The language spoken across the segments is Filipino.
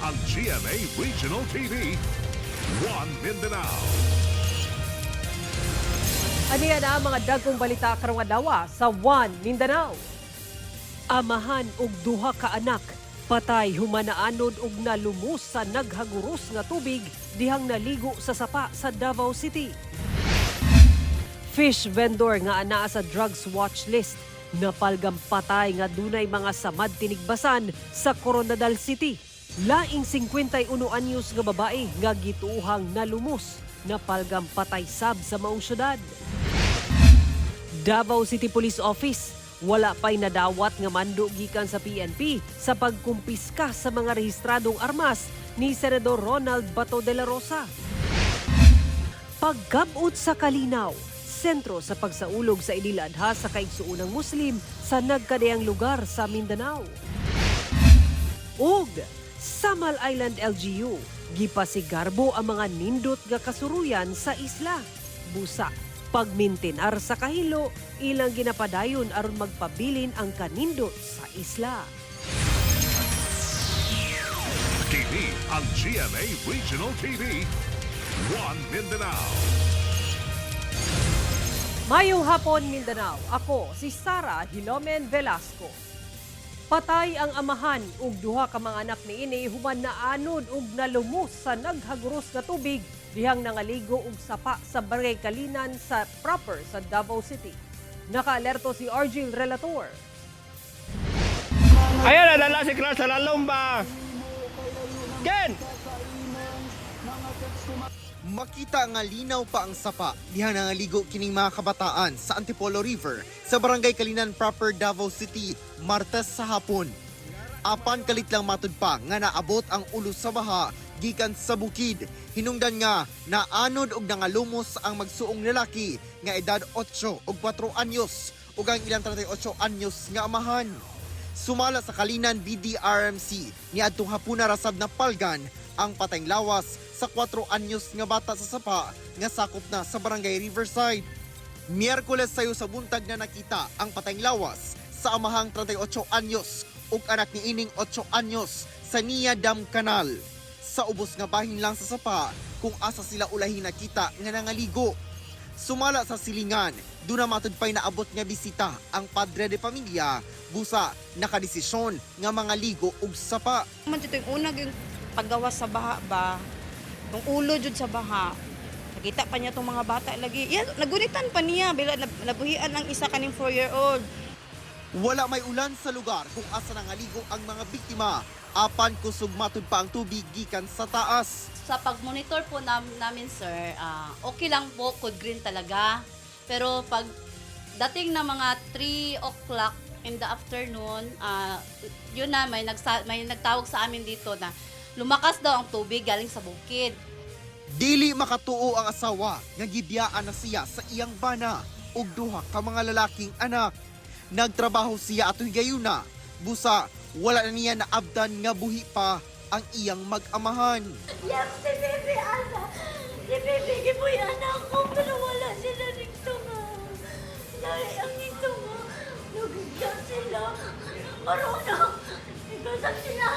ang GMA Regional TV, One Mindanao. Aniya na ang mga dagkong balita karong adlaw sa One Mindanao. Amahan og duha ka anak patay humanaanod og nalumos sa naghaguros nga tubig dihang naligo sa sapa sa Davao City. Fish vendor nga anaa sa drugs watch list napalgam patay nga dunay mga samad tinigbasan sa Coronadal City. Laing 51 anyos nga babae nga gituuhang nalumos napalgam patay sab sa maong syudad. Davao City Police Office wala pa'y nadawat nga mando gikan sa PNP sa pagkumpiska sa mga rehistradong armas ni Senador Ronald Bato de la Rosa. Pagkabot sa kalinaw, sentro sa pagsaulog sa iniladha sa kaigsuunang Muslim sa nagkadayang lugar sa Mindanao. Ug Samal Island LGU, gipasigarbo ang mga nindot nga kasuruyan sa isla. Busa, pagmintinar sa kahilo, ilang ginapadayon aron magpabilin ang kanindot sa isla. Kini ang GMA Regional TV, One Mindanao. Mayong hapon, Mindanao. Ako si Sara Hilomen Velasco. Patay ang amahan ug duha ka mga anak niini human naanod ug nalumos sa naghaguros nga tubig dihang nangaligo og sapa sa Barangay Kalinan sa proper sa Davao City. Nakaalerto si Argil Relator. Ayan, nadala si Kras sa lalumba. Ken! Makita nga linaw pa ang sapa diha nangaligo kining mga kabataan sa Antipolo River sa Barangay Kalinan proper Davao City Martes sa hapon. Apan kalit lang matud pa nga naabot ang ulo sa baha gikan sa bukid. Hinungdan nga naanod og nangalumos ang magsuong lalaki nga edad 8 ug 4 anyos ug ang ilang 38 anyos nga amahan. Sumala sa Kalinan BDRMC niadtong hapuna rasab na palgan ang patayng lawas sa 4 anyos nga bata sa sapa nga sakop na sa Barangay Riverside. Miyerkules sayo sa buntag na nakita ang patayng lawas sa amahang 38 anyos ug anak ni ining 8 anyos sa Nia Dam Canal. Sa ubos nga bahin lang sa sapa kung asa sila ulahi nakita nga nangaligo. Sumala sa silingan, doon na matud pa'y naabot nga bisita ang padre de pamilya, busa nakadesisyon nga mga ligo ug sapa. Man dito yung unag yung paggawas sa baha ba, yung ulo jud sa baha. Nakita pa niya itong mga bata lagi. Yan, nagunitan pa niya, bila nabuhian ang isa kaning 4-year-old. Wala may ulan sa lugar kung asa nangaligo ang mga biktima. Apan kusog matud pa ang tubig gikan sa taas. Sa pag-monitor po namin, sir, okay lang po, code green talaga. Pero pag dating na mga 3 o'clock in the afternoon, yun na, may nagtawag sa amin dito na lumakas daw ang tubig galing sa bukid. Dili makatuo ang asawa nga gibiyaan na siya sa iyang bana ug duha ka mga lalaking anak. Nagtrabaho siya atoy gayuna. Busa, wala na niya naabdan nga buhi pa ang iyang mag-amahan. Yes, si Bibi, anak. Si Bibi, giboy anak ko, pero wala sila dito nga. Dahil ang ito nga, nagigyan sila. Marunong, ikaw sa sila.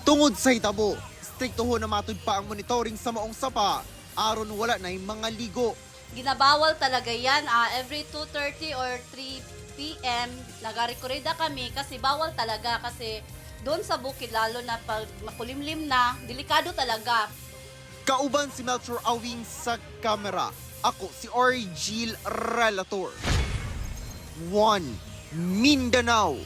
Tungod sa hitabo, striktoho na matud pa ang monitoring sa maong sapa aron wala na yung mga ligo. Ginabawal talaga yan. Every 2:30 or 3 p.m. nagarekorida kami kasi bawal talaga kasi doon sa bukid lalo na pag makulimlim na, delikado talaga. Kauban si Melchor Awing sa kamera. Ako si Argil Relator. One Mindanao.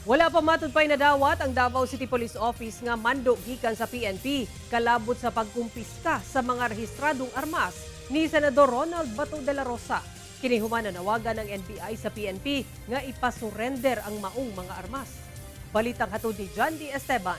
Wala pa matud pa'y nadawat ang Davao City Police Office nga mando gikan sa PNP kalabot sa pagkumpiska sa mga rehistradong armas ni Senador Ronald Bato de la Rosa. Kinihuman na nawagan ng NBI sa PNP nga ipasurrender ang maong mga armas. Balitang hatod ni John D. Esteban.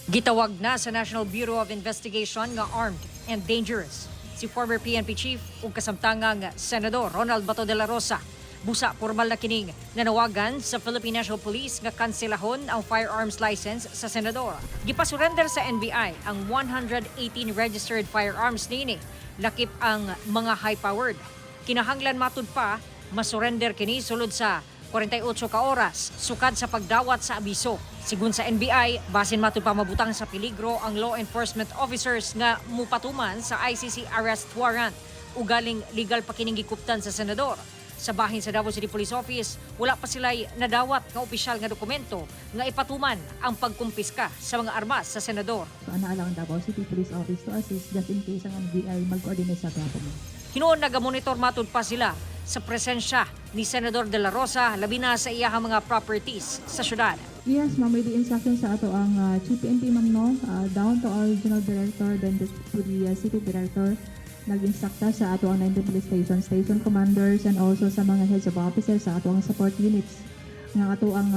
Gitawag na sa National Bureau of Investigation nga armed and dangerous si former PNP chief ug kasamtangang Senador Ronald Bato de la Rosa. Busa formal na kining nanawagan sa Philippine National Police nga kanselahon ang firearms license sa senador. Gipasurrender sa NBI ang 118 registered firearms nini. Lakip ang mga high-powered. Kinahanglan matud pa, masurrender kini sulod sa 48 ka oras, sukad sa pagdawat sa abiso. Sigun sa NBI, basin matud pa mabutang sa peligro ang law enforcement officers nga mupatuman sa ICC arrest warrant. Ugaling legal pa kining gikuptan sa senador. Sa bahin sa Davao City Police Office, wala pa sila'y nadawat nga opisyal nga dokumento nga ipatuman ang pagkumpiska sa mga armas sa senador. So, anaalang ang Davao City Police Office to assist just in case ang NBI mag-coordinate sa government. Hinoon nagamonitor matud pa sila sa presensya ni Senador De La Rosa labi na sa iyahang mga properties sa syudad. Yes, ma'am, with the instruction sa ato ang Chief PNP, ma'am, no, down to our Regional Director, then to the City Director, nag-instructa sa ato ang 19 police station commanders, and also sa mga heads of officers sa ato ang support units nga ato ang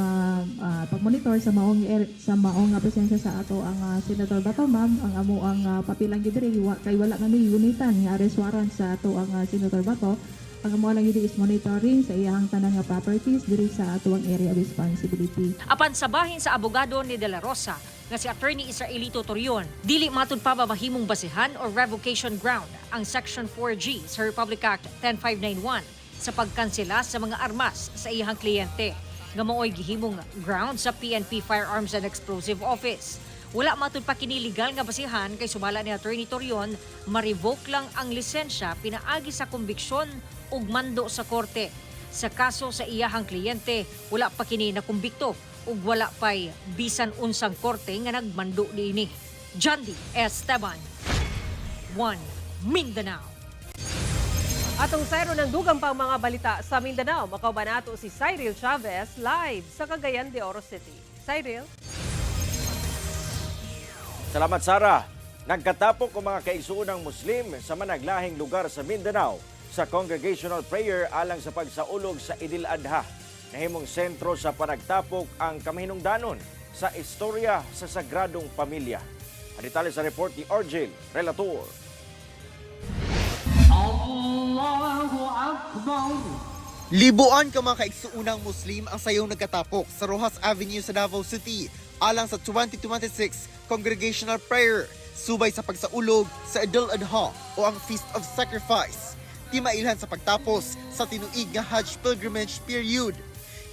pagmonitor sa maong presensya sa ato ang Senator Bato, ma'am, ang amo ang papilang gidiri kay wala kami unitan nga arrest warrant sa ato ang Senator Bato. Ang amo lang gid is monitoring sa iyang tanan nga properties diri sa ato ang area of responsibility. Apan sa bahin sa abogado ni De La Rosa nga si Attorney Israelito Torion, dili matud pa mahimong basihan or revocation ground ang Section 4G sa Republic Act 10591 sa pagkansela sa mga armas sa iyang kliyente nga mao'y gihimong ground sa PNP Firearms and Explosive Office. Wala matud pa kini legal nga basihan kay sumala ni Attorney Torion, ma-revoke lang ang lisensya pinaagi sa kumbiksyon ug mando sa korte. Sa kaso sa iyahang kliyente, wala pa kini nakumbikto ug wala pa'y bisan unsang korte nga nagmando niini. Jandy Esteban, 1 Mindanao. Atong sayro ng dugang pang mga balita sa Mindanao, makauban nato si Cyril Chavez live sa Cagayan de Oro City. Cyril? Salamat, Sarah. Nagkatapok ang mga kaigsuunang Muslim sa managlahing lugar sa Mindanao sa congregational prayer alang sa pagsaulog sa Idil Adha. Nahimong sentro sa panagtapok ang kamahinungdanon sa istorya sa Sagradong Pamilya. Ang detalye sa report ni Argel Relator. Libuan ka mga kaigsuunang Muslim ang sayong nagkatapok sa Rojas Avenue sa Davao City alang sa 2026 Congregational Prayer subay sa pagsaulog sa Idil Adha o ang Feast of Sacrifice. Timailhan sa pagtapos sa tinuig nga Hajj pilgrimage period.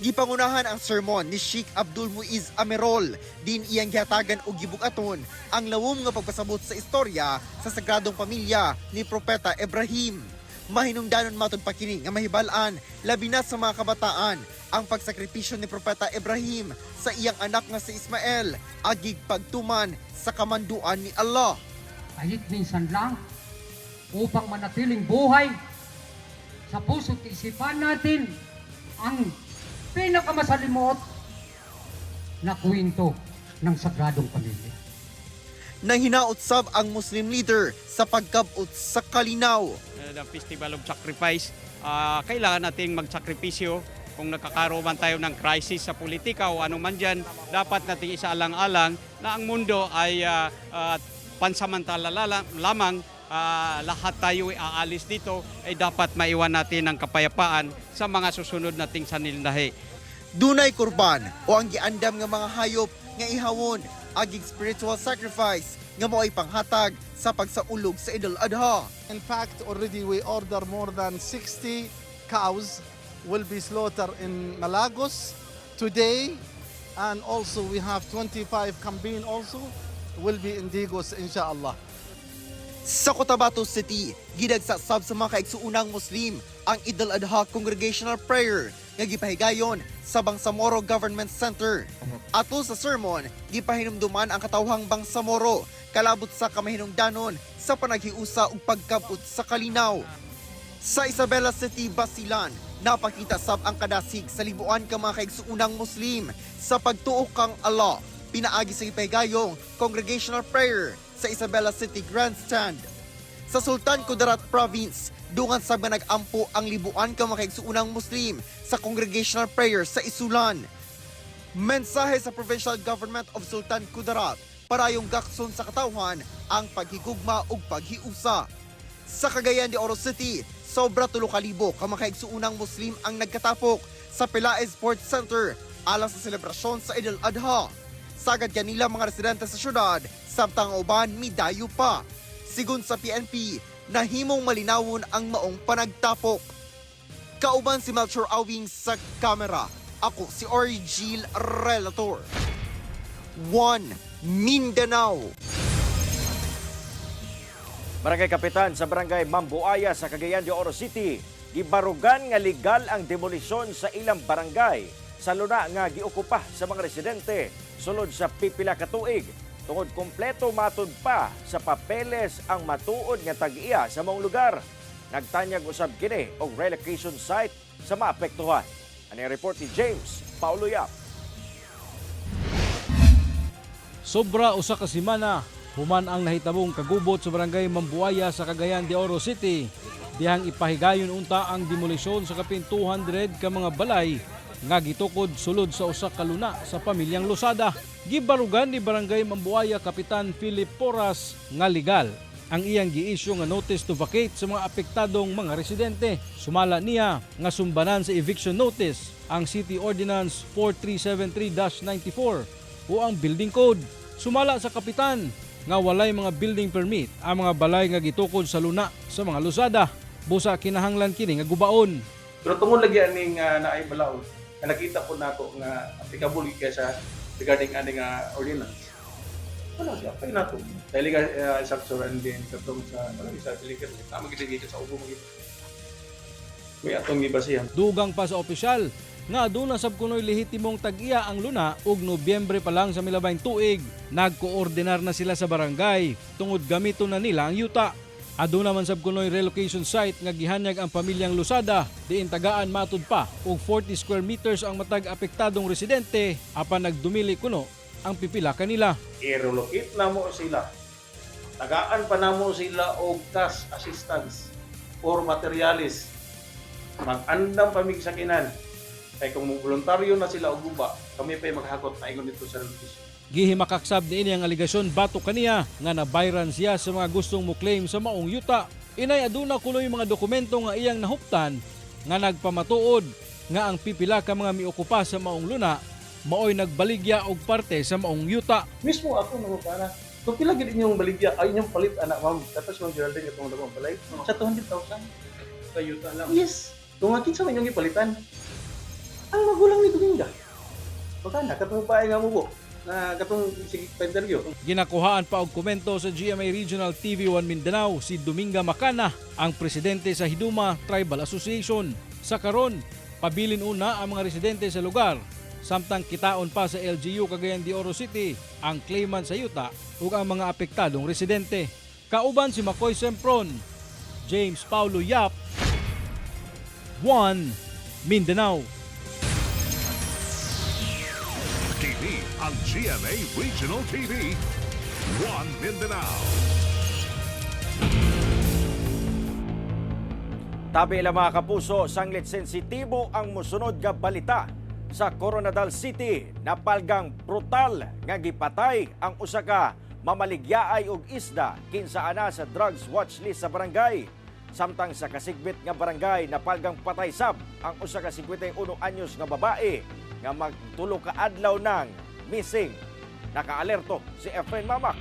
Gipangunahan ang sermon ni Sheikh Abdul Muiz Amerol, din iyang gihatagan og gibugaton ang lawom nga pagpasabot sa istorya sa Sagradong Pamilya ni Propeta Ibrahim. Mahinungdanon matud pa kini nga mahibal-an labi na sa mga kabataan ang pagsakripisyo ni Propeta Ibrahim sa iyang anak nga si Ismael agig pagtuman sa kamanduan ni Allah. Kahit minsan lang upang manatiling buhay sa puso't isipan natin ang pinakamasalimot na kwento ng Sagradong Pamilya. Nang hinautsab ang Muslim leader sa pagkabot sa kalinaw. The Festival of Sacrifice, kailangan nating magsakripisyo. Kung nakakaroon tayo ng crisis sa politika o ano man dyan, dapat nating isaalang-alang na ang mundo ay pansamantala lamang. Lahat tayo aalis dito ay dapat maiwan natin ang kapayapaan sa mga susunod nating sanildahi. Dunay kurban o ang giandam nga mga hayop nga ihawon agig spiritual sacrifice nga mo'y panghatag sa pagsaulog sa Idul Adha. In fact, already we order more than 60 cows will be slaughtered in Malagos today, and also we have 25 kambing also will be in Digos inshallah. Sa Cotabato City, gidagsasab sa mga kaigsuunang Muslim ang Idul Adha Congregational Prayer nga gipahigayon sa Bangsamoro Government Center. Ato sa sermon, gipahinumduman ang katawhang Bangsamoro kalabot sa kamahinungdanon sa panaghiusa ug pagkabot sa kalinaw. Sa Isabela City, Basilan, napakita sab ang kadasig sa libuan ka mga kaigsuunang Muslim sa pagtuo kang Allah. Pinaagi sa ipahigayong Congregational Prayer sa Isabela City Grandstand. Sa Sultan Kudarat Province, dungan sa nag-ampo ang libuan ka mga kaigsuunang Muslim sa Congregational Prayer sa Isulan. Mensahe sa Provincial Government of Sultan Kudarat para yung gakson sa katawhan ang paghigugma ug paghiusa. Sa Cagayan de Oro City, sobra 3,000 ka mga kaigsuunang Muslim ang nagkatapok sa Pelaez Sports Center alang sa selebrasyon sa Idul Adha. Sagad kanila mga residente sa syudad, samtang uban midayo pa. Sigun sa PNP, nahimong malinawon ang maong panagtapok. Kauban si Melchor Awing sa kamera. Ako si Orgil Relator. 1 Mindanao. Barangay Kapitan sa Barangay Mambuaya sa Cagayan de Oro City, gibarugan nga legal ang demolisyon sa ilang barangay sa luna nga giukupa sa mga residente sulod sa pipila ka tuig. Tungod kompleto matud pa sa papeles ang matuod nga tag-iya sa maong lugar. Nagtanyag usab kini og relocation site sa maapektuhan. Ano report ni James Paulo Yap. Sobra usa ka semana human ang nahitabong kagubot sa Barangay Mambuaya sa Cagayan de Oro City. Dihang ipahigayon unta ang demolisyon sa kapin 200 ka mga balay nga gitukod sulod sa usa ka luna sa pamilyang Losada. Gibarugan ni Barangay Mambuaya Kapitan Philip Porras nga legal ang iyang gi-issue nga notice to vacate sa mga apektadong mga residente. Sumala niya nga sumbanan sa eviction notice ang City Ordinance 4373-94 o ang building code. Sumala sa kapitan nga walay mga building permit ang mga balay nga gitukod sa luna sa mga Losada. Busa kinahanglan kini nga gubaon. Pero tungod lagi aning naay balaod, na nakita po nato nga applicable kay sa regarding aning ordinance. Wala siya, pay nato. Dahil ka isaktor and then katong sa isa delicate, tama gid sa ubo mo gid. May atong gibasihan. Dugang pa sa opisyal nga aduna sab kunoy lehitimong tag-iya ang luna ug Nobyembre pa lang sa milabayng tuig. Nagkoordinar na sila sa barangay tungod gamiton na nila ang yuta. Aduna man sab kunoy relocation site nga gihanyag ang pamilyang Losada diin tagaan matud pa og 40 square meters ang matag apektadong residente apan nagdumili kuno ang pipila kanila. I-relocate na mo sila. Tagaan pa na mo sila og cash assistance or materialis. Mag-andam pamig sakinan. Kaya kung voluntaryo na sila og guba, kami pa'y maghakot na ingon dito sa relocation. Gihimakaksab niini ang aligasyon batok kaniya nga nabayran siya sa mga gustong mo claim sa maong yuta. Inay aduna kunoy mga dokumento nga iyang nahuptan nga nagpamatuod nga ang pipila ka mga miukupa sa maong luna maoy nagbaligya og parte sa maong yuta. Mismo ako nang para. Kung pila gid inyong baligya ay inyong palit anak ma'am. Tapos yung Geraldine itong dalawang balay sa 200,000 sa yuta lang. Yes. Kung akin sa inyong ipalitan. Ang magulang ni Dominga. Baka katong paay nga mo po na katong sige penderyo. Ginakuhaan pa og komento sa GMA Regional TV1 Mindanao si Dominga Macana, ang presidente sa Hiduma Tribal Association. Sa karon, pabilin una ang mga residente sa lugar. Samtang kitaon pa sa LGU Cagayan de Oro City ang claimant sa yuta ug ang mga apektadong residente. Kauban si Makoy Sempron, James Paulo Yap, 1 Mindanao. Kini ang GMA Regional TV, 1 Mindanao. Tabi ila mga kapuso, sanglit sensitibo ang musunod nga balita. Sa Coronadal City, napalgang brutal nga gipatay ang usa ka mamaligyaay og isda kinsa ana sa drugs watch list sa barangay. Samtang sa kasigbit nga barangay, napalgang patay sab ang usa ka 51 anyos nga babae nga magtulo ka adlaw nang missing. Nakaalerto si Efren Mamak.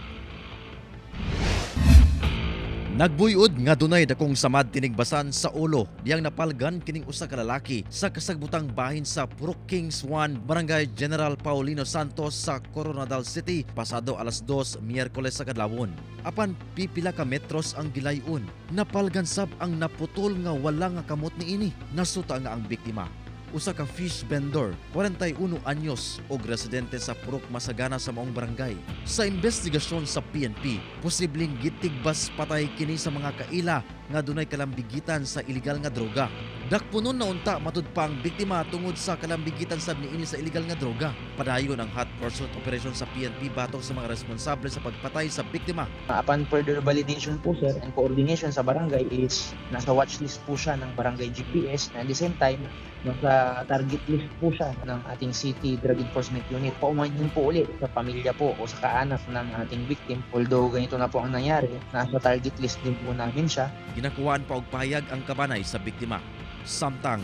Nagbuyod nga dunay dakong samad tinigbasan sa ulo diyang napalgan kining usa ka lalaki sa kasagbutang bahin sa Purok Kings 1, Barangay General Paulino Santos sa Coronadal City pasado alas 2 Miyerkules sa kadlawon. Apan pipila ka metros ang gilayon, napalgan sab ang naputol nga wala nga kamot niini. Nasuta nga ang biktima, usa ka fish vendor, 41 anyos og residente sa Purok Masagana sa maong barangay. Sa investigasyon sa PNP, posibleng gitigbas patay kini sa mga kaila nga dunay kalambigitan sa iligal nga droga. Dakpunon na unta matud pa ang biktima tungod sa kalambigitan sab niini sa iligal nga droga. Padayon ang hot pursuit operation sa PNP batok sa mga responsable sa pagpatay sa biktima. Upon further validation po sir and coordination sa barangay is nasa watchlist po siya ng barangay GPS and at the same time nasa target list po siya ng ating City Drug Enforcement Unit. Paumanhin po ulit sa pamilya po o sa kaanak ng ating victim. Although ganito na po ang nangyari, nasa target list din po namin siya. Ginakuhaan pa og pahayag ang kabanay sa biktima. Samtang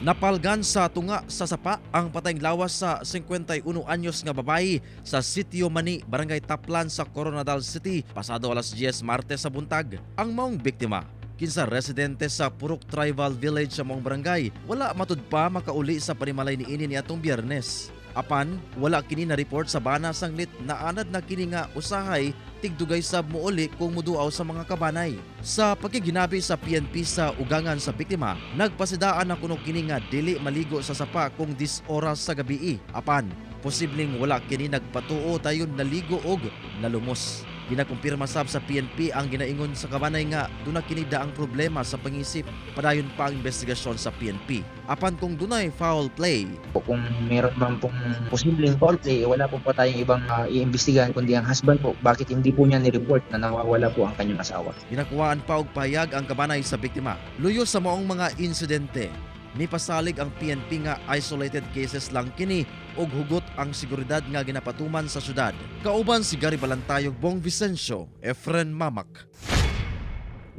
napalgan sa tunga sa sapa ang patayng lawas sa 51 anyos nga babae sa Sitio Mani, Barangay Taplan sa Coronadal City pasado alas 10 Martes sa buntag. Ang maong biktima kinsa residente sa Purok Tribal Village sa mong barangay wala matud pa makauli sa panimalay niini niadtong Biyernes. Apan wala kini na report sa bana sanglit naanad na kini nga usahay tigdugay sab mouli kung muduaw sa mga kabanay. Sa pagkiginabi sa PNP sa ugangan sa biktima, nagpasidaan na kuno kini nga dili maligo sa sapa kung 10 oras sa gabii. Apan posibleng wala kini nagpatuo dayon naligo og nalumos. Ginakumpirma sab sa PNP ang ginaingon sa kabanay nga duna kini daang problema sa pangisip padayon pa ang investigasyon sa PNP. Apan kung dunay foul play, Kung meron man pong posibleng foul play, wala po pa tayong ibang iimbestigahan kundi ang husband po. Bakit hindi po niya ni-report na nawawala po ang kanyang asawa? ginakuwaan pa og pahayag ang kabanay sa biktima. Luyo sa maong mga insidente, nipasalig ang PNP nga isolated cases lang kini ug hugot ang seguridad nga ginapatuman sa syudad. Kauban si Gary Balantayog, Bong Vicencio, Efren Mamak.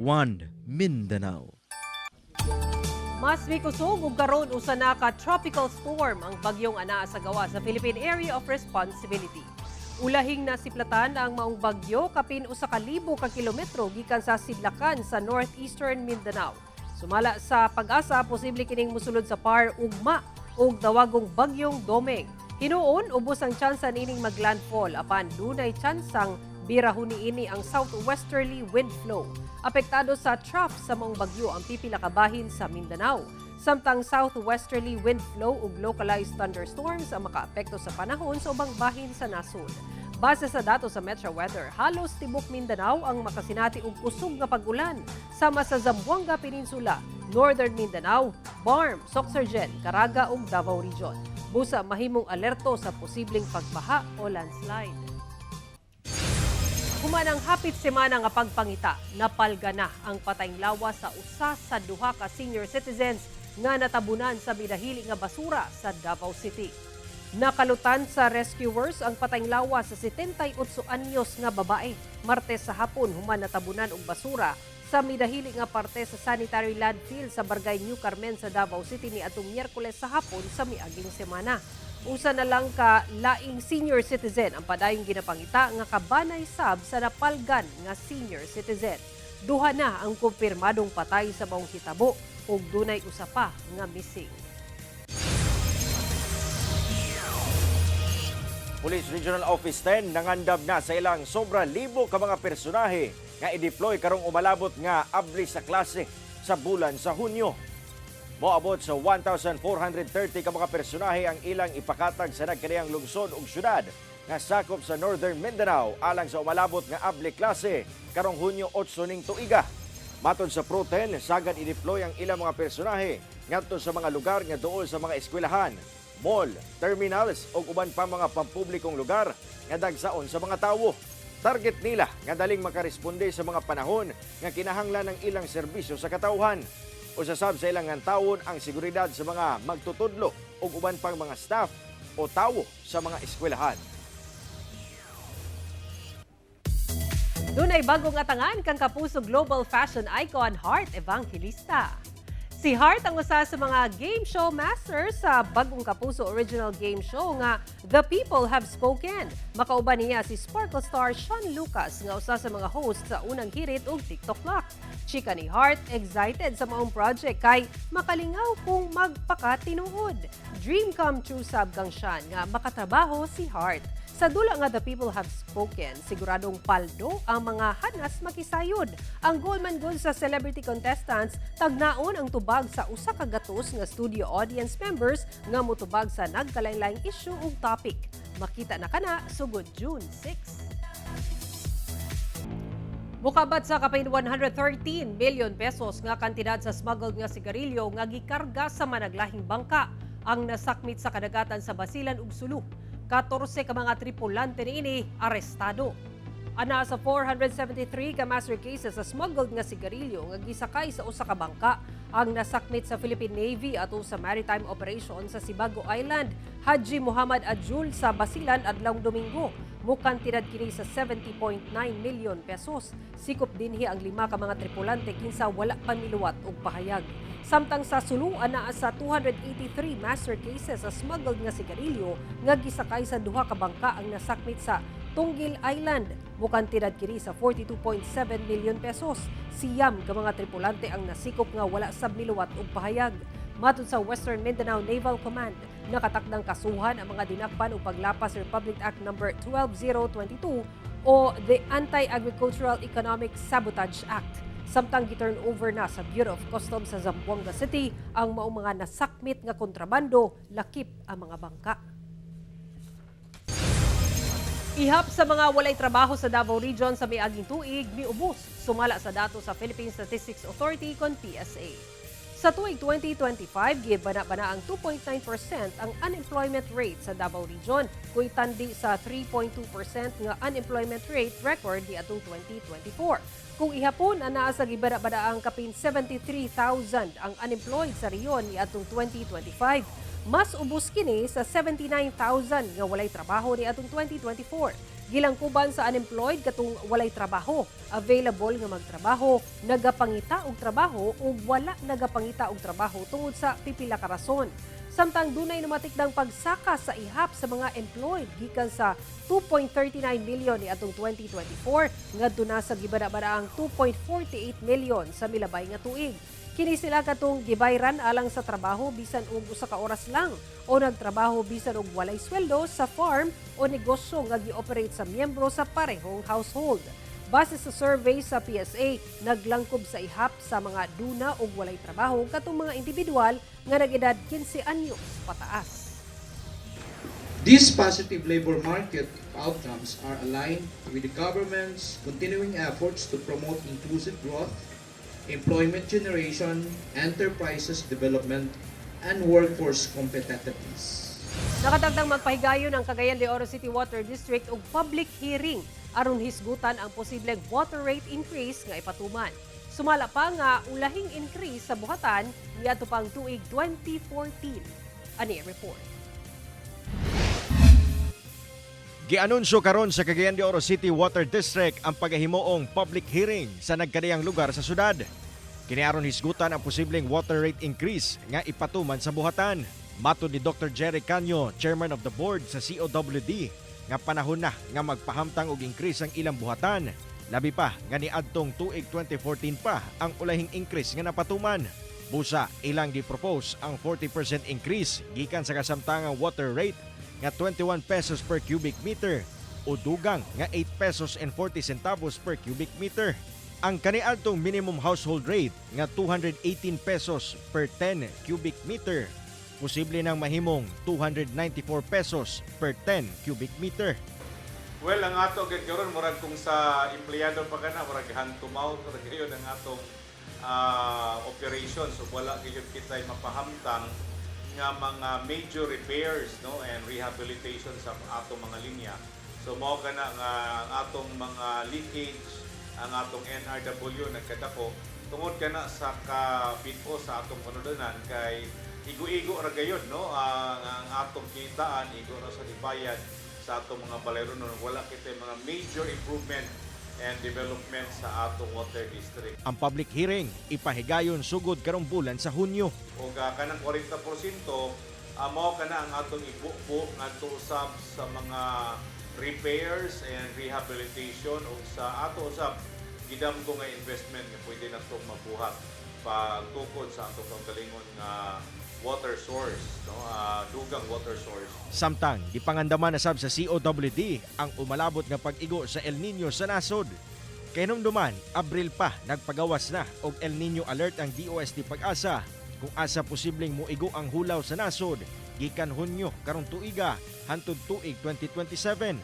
1 Mindanao. Mas mikusog ug karon usa na ka tropical storm ang bagyong anaa sa gawa sa Philippine Area of Responsibility. Ulahing nasiplatan ang maong bagyo kapin usa ka libo ka kilometro gikan sa sidlakan sa northeastern Mindanao. Sumala sa pag-asa, posible kining musulod sa par ugma ug dawagong bagyong Domeng. Hinuon ubos ang tsansa nining maglandfall apan dunay tsansang birahon niini ang southwesterly wind flow. Apektado sa trough sa maong bagyo ang pipila ka bahin sa Mindanao. Samtang southwesterly wind flow ug localized thunderstorms ang makaapekto sa panahon sa ubang bahin sa nasod. Base sa datos sa Metro Weather, halos tibok Mindanao ang makasinati og usog nga pag-ulan sama sa Zamboanga Peninsula, Northern Mindanao, Barm, Soxargen, Caraga ug Davao Region. Busa mahimong alerto sa posibleng pagbaha o landslide. Humanang hapit semana nga pagpangita, napalga na ang patayng lawas sa usa sa duha ka senior citizens nga natabunan sa bidahili nga basura sa Davao City. Nakalutan sa rescuers ang patayng lawas sa 78 anyos nga babae. Martes sa hapon human natabunan og basura sa midahili nga parte sa sanitary landfill sa Barangay New Carmen sa Davao City ni atong Miyerkules sa hapon sa miaging semana. Usa na lang ka laing senior citizen ang padayong ginapangita nga kabanay sab sa napalgan nga senior citizen. Duha na ang kumpirmadong patay sa maong hitabo ug dunay usa pa nga missing. Police Regional Office 10 nangandam na sa ilang sobra libo ka mga personahe nga i-deploy karong umalabot nga abli sa klase sa bulan sa Hunyo. Moabot sa 1,430 ka mga personahe ang ilang ipakatag sa nagkadayang lungsod ug syudad nga sakop sa Northern Mindanao alang sa umalabot nga abli klase karong Hunyo 8 ning tuiga. Matod sa Pro-10, sagad i-deploy ang ilang mga personahe ngadto sa mga lugar nga duol sa mga eskwelahan, mall, terminals o uban pa mga pampublikong lugar nga dagsaon sa mga tawo. Target nila nga daling makaresponde sa mga panahon nga kinahanglan ng ilang serbisyo sa katawhan. Usasab sa ilang tawon ang seguridad sa mga magtutudlo o uban pang mga staff o tawo sa mga eskwelahan. Dunay bagong atangan kang kapuso global fashion icon Heart Evangelista. Si Heart ang usa sa mga game show masters sa bagong kapuso original game show nga The People Have Spoken. Makauban niya si Sparkle star Sean Lucas nga usa sa mga host sa unang hirit og TikTok Lock. Chika ni Heart, excited sa maong project kay makalingaw kung magpakatinuod. Dream come true sab kang Sean nga makatrabaho si Heart. Sa dula nga The People Have Spoken, siguradong paldo ang mga hanas makisayod. Ang Goldman Gold sa celebrity contestants, tagnaon ang tubag sa usa ka gatos nga studio audience members nga mutubag sa nagkalain-laing issue ug topic. Makita na kana sugod June 6. Mukabat sa kapin 113 million pesos nga kantidad sa smuggled nga sigarilyo nga gikarga sa managlahing bangka ang nasakmit sa kadagatan sa Basilan ug Sulu. 14 ka mga tripulante niini arestado. Ana sa 473 ka master cases sa smuggled nga sigarilyo nga gisakay sa usa ka bangka ang nasakmit sa Philippine Navy ato sa maritime operation sa Sibago Island. Haji Muhammad Adjul sa Basilan adlawng Domingo. Mukantidad kini sa 70.9 million pesos. Sikop dinhi ang 5 ka mga tripulante kinsa wala pa miluwat og pahayag. Samtang sa Sulu anaa sa 283 master cases sa smuggled nga sigarilyo nga gisakay sa duha ka bangka ang nasakmit sa Tunggil Island. Mukan tinad kini sa 42.7 milyon pesos. Siyam ka mga tripulante ang nasikop nga wala sab miluwat og pahayag. Matod sa Western Mindanao Naval Command, nakatakdang kasuhan ang mga dinakpan og paglapas sa Republic Act No. 12022 o the Anti-Agricultural Economic Sabotage Act. Samtang giturn over na sa Bureau of Customs sa Zamboanga City ang maong mga nasakmit nga kontrabando, lakip ang mga bangka. Ihap sa mga walay trabaho sa Davao Region sa miaging tuig, miubos sumala sa dato sa Philippine Statistics Authority kon PSA. Sa tuig 2025, gibana-bana ang 2.9% ang unemployment rate sa Davao Region, kuy tandi sa 3.2% nga unemployment rate record ni atong 2024. Kung ihapon, anaa sa gibana-bana ang kapin 73,000 ang unemployed sa riyon ni atong 2025. Mas ubos kini sa 79,000 nga walay trabaho ni atong 2024. Gilangkuban sa unemployed katong walay trabaho, available nga magtrabaho, nagapangita og trabaho ug wala nagapangita og trabaho tungod sa pipila ka rason. Samtang dunay namatikdang pagsaka sa ihap sa mga employed gikan sa 2.39 million ni atong 2024 ngadto na sa gibana-bana ang 2.48 million sa milabay nga tuig. Kini sila katong gibayran alang sa trabaho bisan og usa ka oras lang o nagtrabaho bisan og walay sweldo sa farm o negosyo nga gi-operate sa miyembro sa parehong household. Base sa survey sa PSA, naglangkob sa ihap sa mga duna og walay trabaho katong mga individual nga nag-edad 15 anyos pataas. These positive labor market outcomes are aligned with the government's continuing efforts to promote inclusive growth, employment generation, enterprises development, and workforce competitiveness. Nakatagdang magpahigayon ang Cagayan de Oro City Water District og public hearing aron hisgutan ang posibleng water rate increase nga ipatuman. Sumala pa nga ulahing increase sa buhatan niadto pang tuig 2014. Ani report. Gianunsyo karon sa Cagayan de Oro City Water District ang pagahimoong public hearing sa nagkadiyang lugar sa syudad. Kiniaron hisgutan ang posibleng water rate increase nga ipatuman sa buhatan. Matod ni Dr. Jerry Canyo, Chairman of the Board sa COWD, nga panahon na nga magpahamtang og increase ang ilang buhatan. Labi pa nga niadtong tuig 2014 pa ang ulahing increase nga napatuman. Busa ilang gi-propose ang 40% increase gikan sa kasamtangang water rate nga 21 pesos per cubic meter o dugang nga 8 pesos and 40 centavos per cubic meter. Ang kaniadtong minimum household rate nga 218 pesos per 10 cubic meter posible nang mahimong 294 pesos per 10 cubic meter. Well, ang ato gagawin, murag kung sa empleyado pa ka na, murag hand to mouth, murag yun ang atong operation. So wala kayo kita mapahamtang nga mga major repairs, no, and rehabilitation sa atong mga linya. So mao kana nga ang atong mga leakage, ang atong NRW nagkadako tungod kana sa kabit-o sa atong panudanan kay igo-igo ra gayon, no, ang atong kitaan igo ra sa dibayad sa atong mga balero no, wala kita mga major improvement and development sa atong water district. Ang public hearing ipahigayon sugod karong bulan sa Hunyo. O kanang 40% mao kana ang atong ibubo ngadto usab sa mga repairs and rehabilitation o sa ato usab gidam ko nga investment nga pwede natong mabuhat pagtukod sa atong panggalingon nga water source, no, dugang water source. Samtang gipangandaman na sab sa COWD ang umalabot nga pag-igo sa El Nino sa nasod. Kay numduman, Abril pa nagpagawas na og El Nino alert ang DOST Pag-asa kung asa posibleng muigo ang hulaw sa nasod gikan Hunyo karong tuiga hangtod tuig 2027.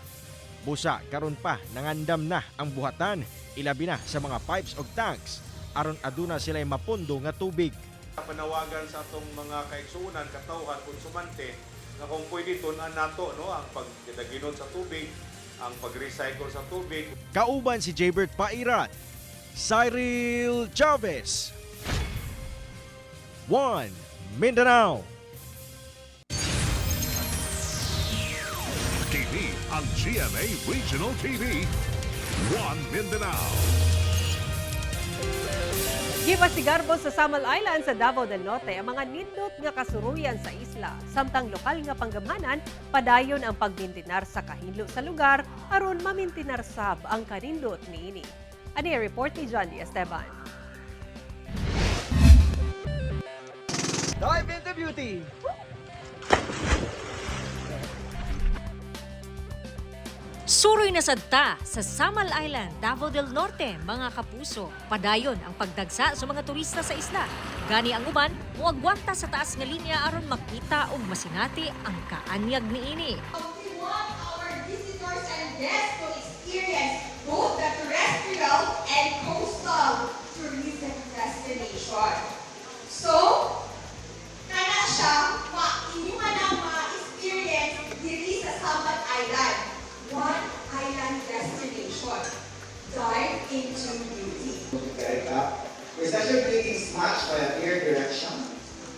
Busa karon pa nangandam na ang buhatan ilabi na sa mga pipes o tanks aron aduna sila'y mapundo nga tubig. Panawagan sa atong mga kaigsuonan, katawhan, konsumante na kung pwede tunan nato, no, ang pagdaginon sa tubig, ang pag-recycle sa tubig. Kauban si Jaybert Pairat, Cyril Chavez, One Mindanao. TV ang GMA Regional TV. One Mindanao. Gipasigarbo sa Samal Island sa Davao del Norte ang mga nindot nga kasuruyan sa isla. Samtang lokal nga panggamhanan, padayon ang pagmintinar sa kahinlo sa lugar aron mamintinar sab ang kanindot niini. Ani report ni John D. Esteban. Dive into beauty! Suroy na sadta sa Samal Island, Davao del Norte, mga kapuso. Padayon ang pagdagsa sa mga turista sa isla. Gani ang uban, muagwanta sa taas nga linya aron makita ug masinati ang kaanyag niini. We want our visitors and guests to experience both the terrestrial and coastal tourism destination. So, kana siya, inyuha na ma-experience diri sa Samal Island. One island destination. Dive into beauty. Recession greetings matched by a clear direction,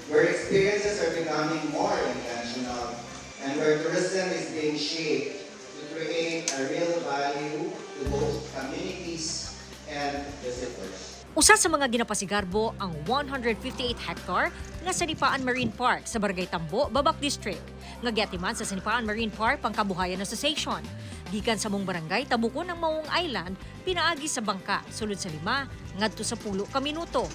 where experiences are becoming more intentional, and where tourism is being shaped to create a real value to both communities and visitors. Usa sa mga ginapasigarbo ang 158 hectare nga Sanipaan Marine Park sa Barangay Tambo, Babak District. Nga giatiman sa Sanipaan Marine Park Pangkabuhayan Association. Gikan sa mong barangay tabukon ng Maong Island, pinaagi sa bangka sulod sa 5 ngadto sa 10 ka minuto.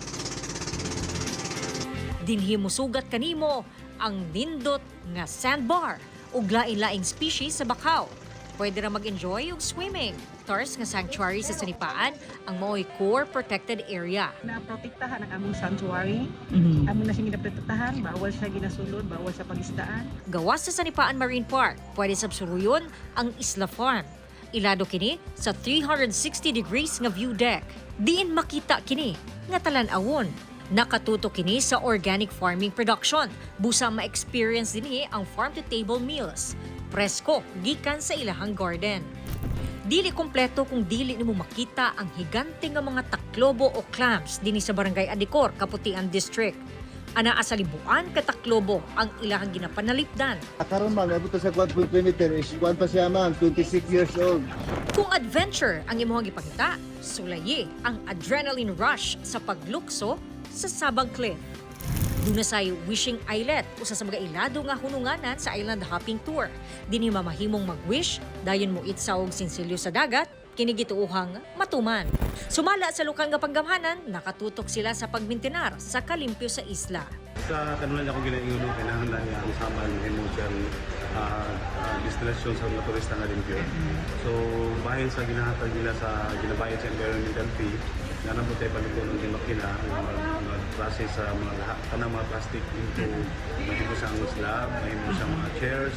Dinhi mosugat kanimo ang nindot nga sandbar ug lain-laing species sa bakaw. Pwede ra mag-enjoy og swimming. Tars nga sanctuary sa Sanipaan ang mao'y core protected area. Naprotektahan ang among sanctuary. Amo na siya ginaprotektahan, bawal siya ginasulod, bawal sa pagistaan. Gawas sa Sanipaan Marine Park, pwede sabsuruyon ang Isla Farm. Ilado kini sa 360 degrees nga view deck. Diin makita kini nga talan-awon. Nakatuto kini sa organic farming production. Busa ma-experience dinhi ang farm-to-table meals. Presko gikan sa ilahang garden. Dili kompleto kung dili nimo makita ang higante nga mga taklobo o clams dinhi sa Barangay Adicor, Kaputian District. Anaa sa libuan ka taklobo ang ilahang ginapanalipdan. Karon man abot sa 1.3 meter, isuan pa siya man 26 years old. Kung adventure ang imong gipakita, sulayi ang adrenaline rush sa paglukso sa Sabang Cliff. Dunasay Wishing Islet, usa sa mga ilado nga hununganan sa island hopping tour. Dinhi mamahimong mag-wish, dayon mo itsa og sinsilyo sa dagat, kini gituuhang matuman. Sumala sa lokal nga panggamhanan, nakatutok sila sa pagmintinar sa kalimpyo sa isla. Sa kanulan ako ginaingulo, kinahanglan niya ang Samal emotion destination sa mga turista nga limpyo. So, bahin sa ginahatag nila sa ginabayad sa environmental fee, nga nabot tayo palikunon din makina, process sa mga lahat, kanang mga plastic into mahimo siyang slab, mahimo siyang mga chairs,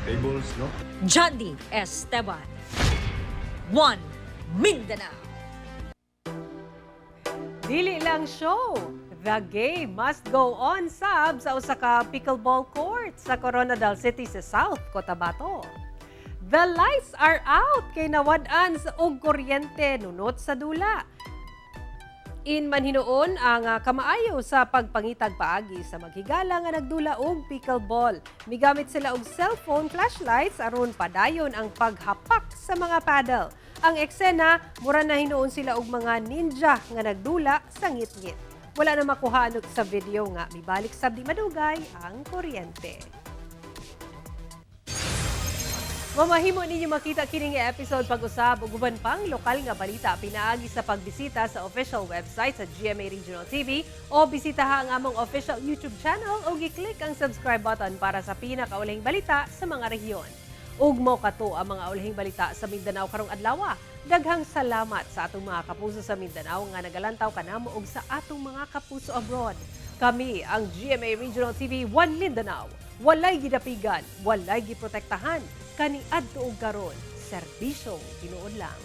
tables, no? John D. Esteban, One Mindanao. Dili lang show. The game must go on sab sa usa ka pickleball court sa Coronadal City sa South Cotabato. The lights are out kay nawad-an sa og kuryente nunot sa dula. In manhinuon ang kamaayo sa pagpangitag paagi sa maghigala nga nagdula og pickleball. Migamit sila og cellphone flashlights aron padayon ang paghapak sa mga paddle. Ang eksena, mura na hinuon sila og mga ninja nga nagdula sa ngit-ngit. Wala na makuha sa video nga mibalik sab di madugay ang kuryente. Mamahimo ninyo makita kining episode pag-usab ug uban pang lokal nga balita pinaagi sa pagbisita sa official website sa GMA Regional TV o bisitaha ang among official YouTube channel o gi-click ang subscribe button para sa pinakaulahing balita sa mga rehiyon. Ug mo kato ang mga ulahing balita sa Mindanao karong adlaw. Daghang salamat sa atong mga kapuso sa Mindanao nga nagalantaw kanamo ug sa atong mga kapuso abroad. Kami ang GMA Regional TV 1 Mindanao. Walay gidapigan, walay giprotektahan, kaniadto ug karon, serbisyong tinuod lang.